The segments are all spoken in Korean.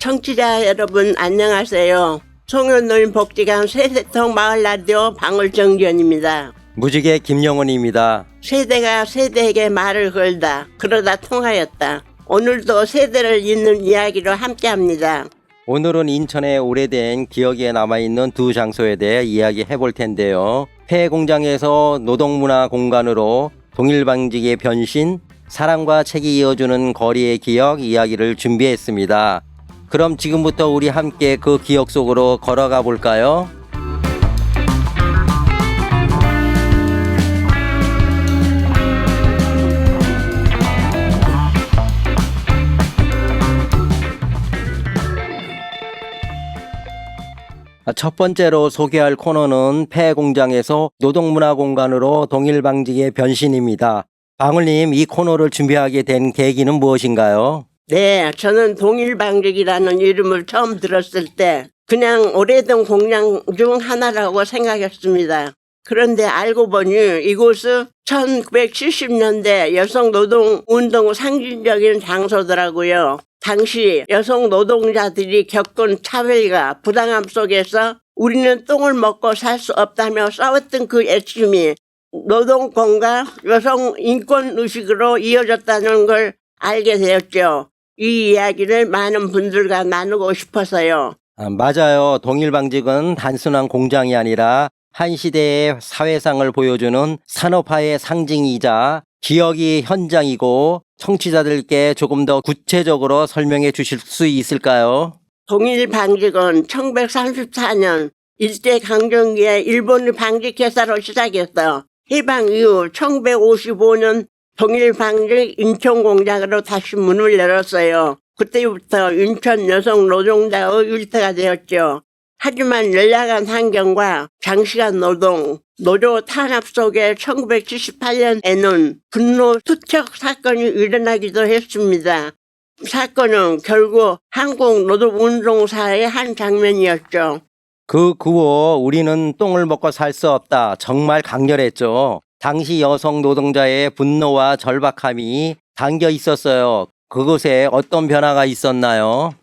청취자 여러분 안녕하세요. 송년노인복지관 세대통 마을라디오 방울정지연입니다. 무지개 김영훈입니다. 세대가 세대에게 말을 걸다 그러다 통하였다. 오늘도 세대를 잇는 이야기로 함께합니다. 오늘은 인천의 오래된 기억에 남아있는 두 장소에 대해 이야기해 볼 텐데요. 폐공장에서 노동문화 공간으로 동일방직의 변신, 사랑과 책이 이어주는 거리의 기억 이야기를 준비했습니다. 그럼 지금부터 우리 함께 그 기억 속으로 걸어가 볼까요? 첫 번째로 소개할 코너는 폐공장에서 노동문화 공간으로 동일방직의 변신입니다. 방울님, 이 코너를 준비하게 된 계기는 무엇인가요? 네, 저는 동일방직이라는 이름을 처음 들었을 때 그냥 오래된 공장 중 하나라고 생각했습니다. 그런데 알고 보니 이곳은 1970년대 여성 노동 운동 상징적인 장소더라고요. 당시 여성 노동자들이 겪은 차별과 부당함 속에서 우리는 똥을 먹고 살 수 없다며 싸웠던 그 애씀이 노동권과 여성 인권 의식으로 이어졌다는 걸 알게 되었죠. 이 이야기를 많은 분들과 나누고 싶어서요. 맞아요. 동일방직은 단순한 공장이 아니라 한 시대의 사회상을 보여주는 산업화의 상징이자 기억이 현장이고, 청취자들께 조금 더 구체적으로 설명해 주실 수 있을까요? 동일방직은 1934년 일제강점기에 일본의 방직회사로 시작해서 해방 이후 1955년 동일방직 인천공장으로 다시 문을 열었어요. 그때부터 인천 여성 노동자의 일터가 되었죠. 하지만 열악한 환경과 장시간 노동, 노조 탄압 속에 1978년에는 분노 투척 사건이 일어나기도 했습니다. 사건은 결국 한국 노동운동사의 한 장면이었죠. 그 구호 우리는 똥을 먹고 살 수 없다 정말 강렬했죠. 당시 여성 노동자의 분노와 절박함이 담겨 있었어요. 그곳에 어떤 변화가 있었나요?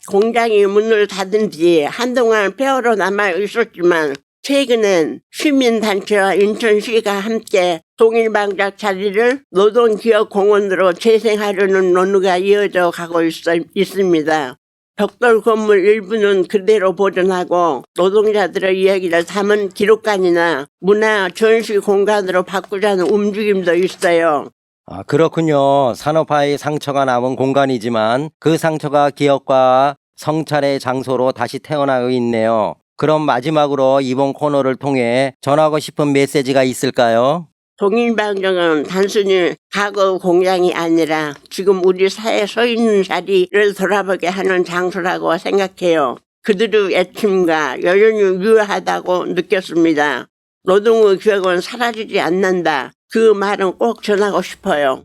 공장이 문을 닫은 뒤 한동안 폐허로 남아 있었지만 최근엔 시민단체와 인천시가 함께 동일방직 자리를 노동기업공원으로 재생하려는 논의가 이어져 가고 있습니다. 벽돌 건물 일부는 그대로 보존하고 노동자들의 이야기를 담은 기록관이나 문화 전시 공간으로 바꾸자는 움직임도 있어요. 그렇군요. 산업화의 상처가 남은 공간이지만 그 상처가 기억과 성찰의 장소로 다시 태어나고 있네요. 그럼 마지막으로 이번 코너를 통해 전하고 싶은 메시지가 있을까요? 동일방직은 단순히 과거 공장이 아니라 지금 우리 사회에 서 있는 자리를 돌아보게 하는 장소라고 생각해요. 그들의 애침과 여전히 유효하다고 느꼈습니다. 노동의 기억은 사라지지 않는다. 그 말은 꼭 전하고 싶어요.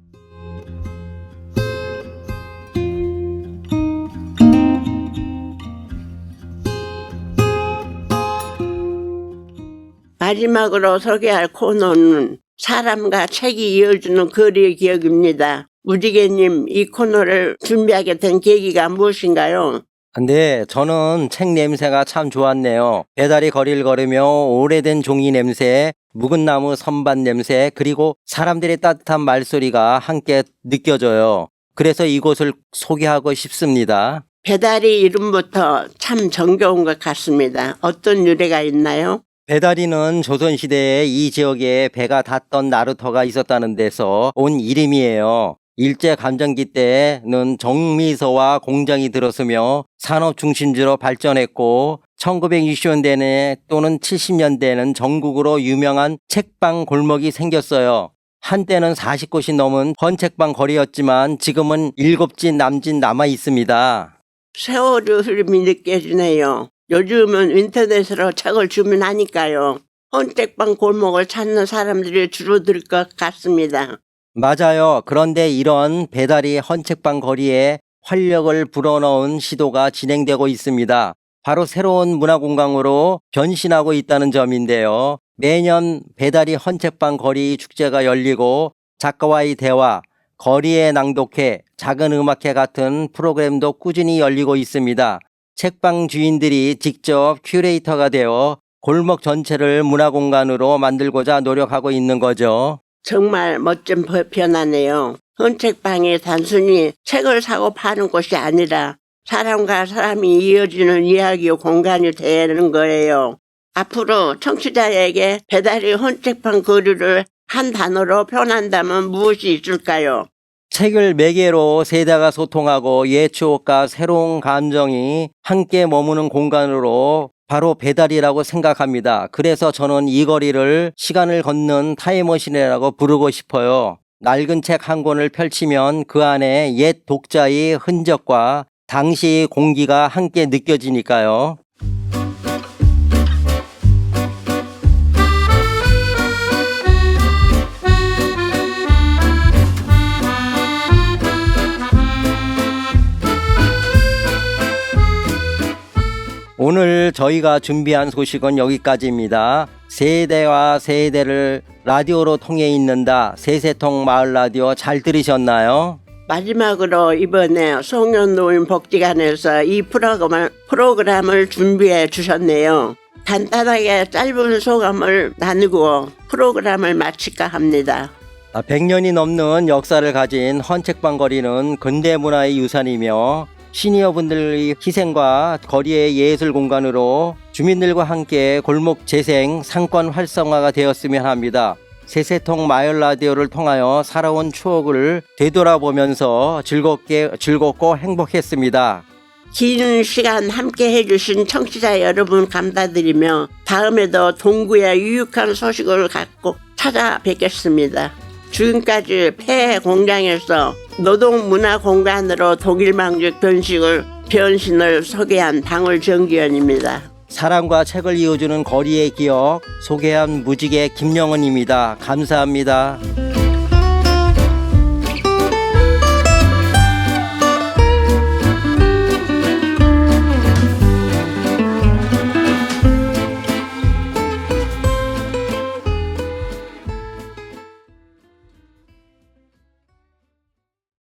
마지막으로 소개할 코너는 사람과 책이 이어주는 거리의 기억입니다. 무지개님, 이 코너를 준비하게 된 계기가 무엇인가요? 네, 저는 책 냄새가 참 좋았네요. 배달이 거리를 걸으며 오래된 종이 냄새, 묵은 나무 선반 냄새, 그리고 사람들의 따뜻한 말소리가 함께 느껴져요. 그래서 이곳을 소개하고 싶습니다. 배달이 이름부터 참 정겨운 것 같습니다. 어떤 유래가 있나요? 배다리는 조선시대에 이 지역에 배가 닿던 나루터가 있었다는 데서 온 이름이에요. 일제감정기 때는 정미소와 공장이 들어서며 산업 중심지로 발전했고 1960년대 또는 70년대에는 전국으로 유명한 책방 골목이 생겼어요. 한때는 40곳이 넘은 헌책방 거리였지만 지금은 7집 남짓 남아 있습니다. 세월의 흐름이 느껴지네요. 요즘은 인터넷으로 책을 주문하니까요. 헌책방 골목을 찾는 사람들이 줄어들 것 같습니다. 맞아요. 그런데 이런 배달이 헌책방 거리에 활력을 불어넣은 시도가 진행되고 있습니다. 바로 새로운 문화공간으로 변신하고 있다는 점인데요. 매년 배달이 헌책방 거리 축제가 열리고 작가와의 대화, 거리에 낭독회, 작은 음악회 같은 프로그램도 꾸준히 열리고 있습니다. 책방 주인들이 직접 큐레이터가 되어 골목 전체를 문화공간으로 만들고자 노력하고 있는 거죠. 정말 멋진 변화네요. 헌책방이 단순히 책을 사고 파는 곳이 아니라 사람과 사람이 이어지는 이야기 공간이 되는 거예요. 앞으로 청취자에게 배달이 헌책방 거리를 한 단어로 표현한다면 무엇이 있을까요? 책을 매개로 세대가 소통하고 옛 추억과 새로운 감정이 함께 머무는 공간으로 바로 배달이라고 생각합니다. 그래서 저는 이 거리를 시간을 걷는 타임머신이라고 부르고 싶어요. 낡은 책 한 권을 펼치면 그 안에 옛 독자의 흔적과 당시 공기가 함께 느껴지니까요. 오늘 저희가 준비한 소식은 여기까지입니다. 세대와 세대를 라디오로 통해 있는다. 세세통 마을 라디오 잘 들으셨나요? 마지막으로 이번에 송년노인복지관에서 이 프로그램을 준비해 주셨네요. 간단하게 짧은 소감을 나누고 프로그램을 마칠까 합니다. 100년이 넘는 역사를 가진 헌책방 거리는 근대 문화의 유산이며 시니어분들의 희생과 거리의 예술 공간으로 주민들과 함께 골목 재생, 상권 활성화가 되었으면 합니다. 세세통 마을 라디오를 통하여 살아온 추억을 되돌아보면서 즐겁고 행복했습니다. 긴 시간 함께 해주신 청취자 여러분 감사드리며 다음에도 동구의 유익한 소식을 갖고 찾아뵙겠습니다. 지금까지 폐공장에서 노동문화공간으로 독일방직 변신을 소개한 방울정기현입니다. 사랑과 책을 이어주는 거리의 기억 소개한 무직의 김영은입니다. 감사합니다.